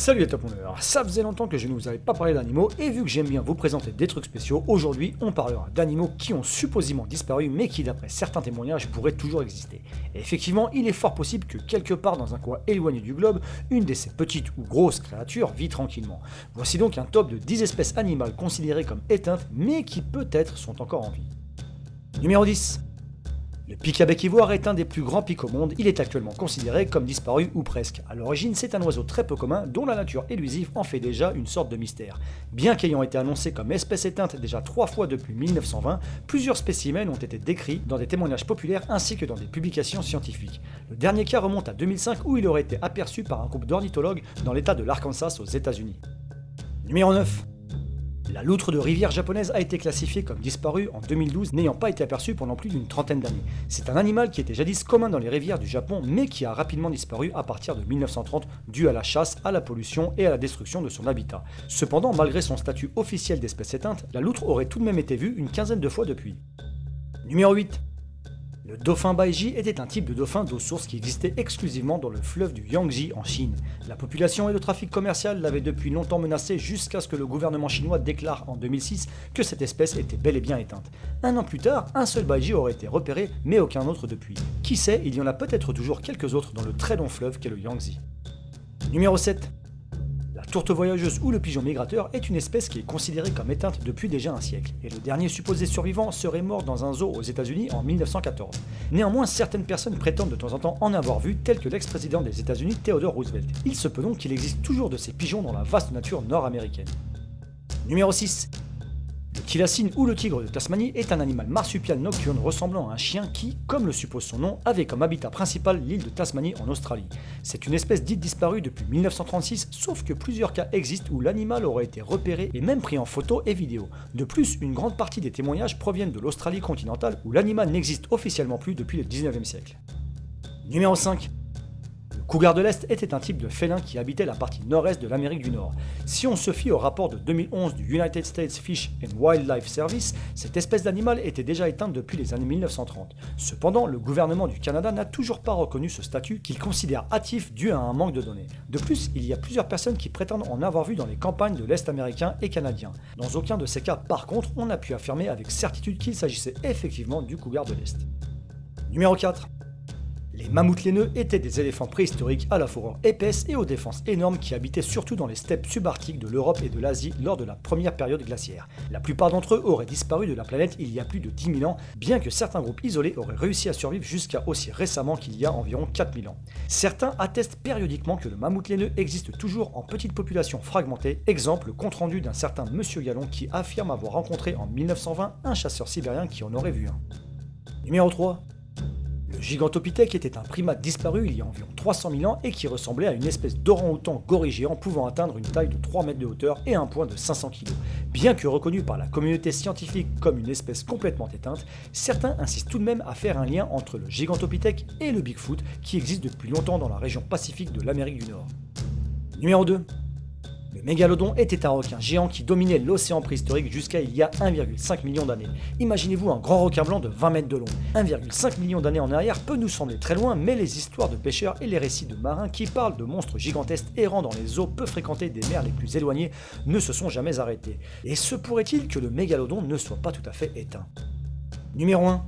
Salut les top mooners, ça faisait longtemps que je ne vous avais pas parlé d'animaux et vu que j'aime bien vous présenter des trucs spéciaux, aujourd'hui on parlera d'animaux qui ont supposément disparu mais qui d'après certains témoignages pourraient toujours exister. Et effectivement, il est fort possible que quelque part dans un coin éloigné du globe, une de ces petites ou grosses créatures vit tranquillement. Voici donc un top de 10 espèces animales considérées comme éteintes mais qui peut-être sont encore en vie. Numéro 10. Le pic à bec ivoire est un des plus grands pics au monde, il est actuellement considéré comme disparu ou presque. A l'origine, c'est un oiseau très peu commun dont la nature élusive en fait déjà une sorte de mystère. Bien qu'ayant été annoncé comme espèce éteinte déjà 3 fois depuis 1920, plusieurs spécimens ont été décrits dans des témoignages populaires ainsi que dans des publications scientifiques. Le dernier cas remonte à 2005 où il aurait été aperçu par un groupe d'ornithologues dans l'état de l'Arkansas aux États-Unis. Numéro 9. La loutre de rivière japonaise a été classifiée comme disparue en 2012, n'ayant pas été aperçue pendant plus d'une trentaine d'années. C'est un animal qui était jadis commun dans les rivières du Japon, mais qui a rapidement disparu à partir de 1930, dû à la chasse, à la pollution et à la destruction de son habitat. Cependant, malgré son statut officiel d'espèce éteinte, la loutre aurait tout de même été vue une quinzaine de fois depuis. Numéro 8. Le dauphin Baiji était un type de dauphin d'eau source qui existait exclusivement dans le fleuve du Yangtze en Chine. La population et le trafic commercial l'avaient depuis longtemps menacé jusqu'à ce que le gouvernement chinois déclare en 2006 que cette espèce était bel et bien éteinte. Un an plus tard, un seul Baiji aurait été repéré, mais aucun autre depuis. Qui sait, il y en a peut-être toujours quelques autres dans le très long fleuve qu'est le Yangtze. Numéro 7. La tourte voyageuse ou le pigeon migrateur est une espèce qui est considérée comme éteinte depuis déjà un siècle, et le dernier supposé survivant serait mort dans un zoo aux États-Unis en 1914. Néanmoins, certaines personnes prétendent de temps en temps en avoir vu, tel que l'ex-président des États-Unis Theodore Roosevelt. Il se peut donc qu'il existe toujours de ces pigeons dans la vaste nature nord-américaine. Numéro 6. Le thylacine ou le tigre de Tasmanie est un animal marsupial nocturne ressemblant à un chien qui, comme le suppose son nom, avait comme habitat principal l'île de Tasmanie en Australie. C'est une espèce dite disparue depuis 1936, sauf que plusieurs cas existent où l'animal aurait été repéré et même pris en photo et vidéo. De plus, une grande partie des témoignages proviennent de l'Australie continentale où l'animal n'existe officiellement plus depuis le 19e siècle. Numéro 5. Le cougar de l'Est était un type de félin qui habitait la partie nord-est de l'Amérique du Nord. Si on se fie au rapport de 2011 du United States Fish and Wildlife Service, cette espèce d'animal était déjà éteinte depuis les années 1930. Cependant, le gouvernement du Canada n'a toujours pas reconnu ce statut qu'il considère hâtif dû à un manque de données. De plus, il y a plusieurs personnes qui prétendent en avoir vu dans les campagnes de l'Est américain et canadien. Dans aucun de ces cas, par contre, on a pu affirmer avec certitude qu'il s'agissait effectivement du cougar de l'Est. Numéro 4. Les mammouths laineux étaient des éléphants préhistoriques à la fourrure épaisse et aux défenses énormes qui habitaient surtout dans les steppes subarctiques de l'Europe et de l'Asie lors de la première période glaciaire. La plupart d'entre eux auraient disparu de la planète il y a plus de 10 000 ans, bien que certains groupes isolés auraient réussi à survivre jusqu'à aussi récemment qu'il y a environ 4 000 ans. Certains attestent périodiquement que le mammouth laineux existe toujours en petite population fragmentée, exemple le compte-rendu d'un certain Monsieur Gallon qui affirme avoir rencontré en 1920 un chasseur sibérien qui en aurait vu un. Numéro 3. Le Gigantopithèque était un primate disparu il y a environ 300 000 ans et qui ressemblait à une espèce d'orang-outan gorille géant pouvant atteindre une taille de 3 mètres de hauteur et un poids de 500 kg. Bien que reconnu par la communauté scientifique comme une espèce complètement éteinte, certains insistent tout de même à faire un lien entre le Gigantopithèque et le Bigfoot qui existe depuis longtemps dans la région pacifique de l'Amérique du Nord. Numéro 2. Le mégalodon était un requin géant qui dominait l'océan préhistorique jusqu'à il y a 1,5 million d'années. Imaginez-vous un grand requin blanc de 20 mètres de long. 1,5 million d'années en arrière peut nous sembler très loin, mais les histoires de pêcheurs et les récits de marins qui parlent de monstres gigantesques errant dans les eaux peu fréquentées des mers les plus éloignées ne se sont jamais arrêtés. Et se pourrait-il que le mégalodon ne soit pas tout à fait éteint? Numéro 1.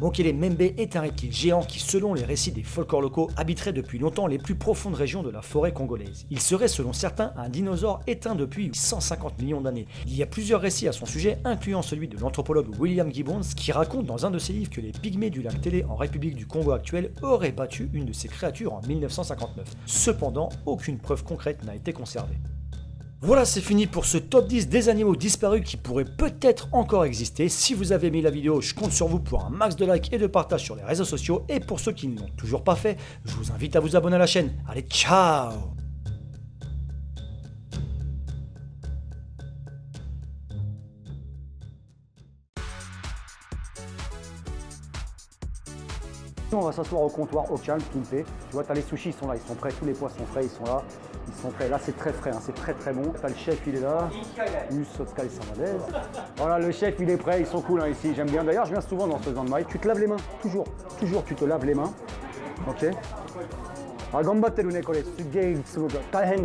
Mokele Membe est un reptile géant qui, selon les récits des folklores locaux, habiterait depuis longtemps les plus profondes régions de la forêt congolaise. Il serait, selon certains, un dinosaure éteint depuis 150 millions d'années. Il y a plusieurs récits à son sujet, incluant celui de l'anthropologue William Gibbons, qui raconte dans un de ses livres que les pygmées du lac Télé en République du Congo actuelle auraient battu une de ces créatures en 1959. Cependant, aucune preuve concrète n'a été conservée. Voilà, c'est fini pour ce top 10 des animaux disparus qui pourraient peut-être encore exister. Si vous avez aimé la vidéo, je compte sur vous pour un max de likes et de partage sur les réseaux sociaux. Et pour ceux qui ne l'ont toujours pas fait, je vous invite à vous abonner à la chaîne. Allez, ciao! On va s'asseoir au comptoir, au calme, pimpé. Tu vois, t'as les sushis, ils sont là, ils sont prêts. Tous les poissons frais, ils sont là. Ils sont prêts. Là, c'est très frais, hein, c'est très très bon. T'as le chef, il est là. Sotskal Samadez. Voilà, le chef, il est prêt. Ils sont cool hein, ici. J'aime bien. D'ailleurs, je viens souvent dans ce Zanmai. Tu te laves les mains, toujours. Toujours, tu te laves les mains. Ok. Ah, gambatteるねこれ。すげえすごい。大変だ。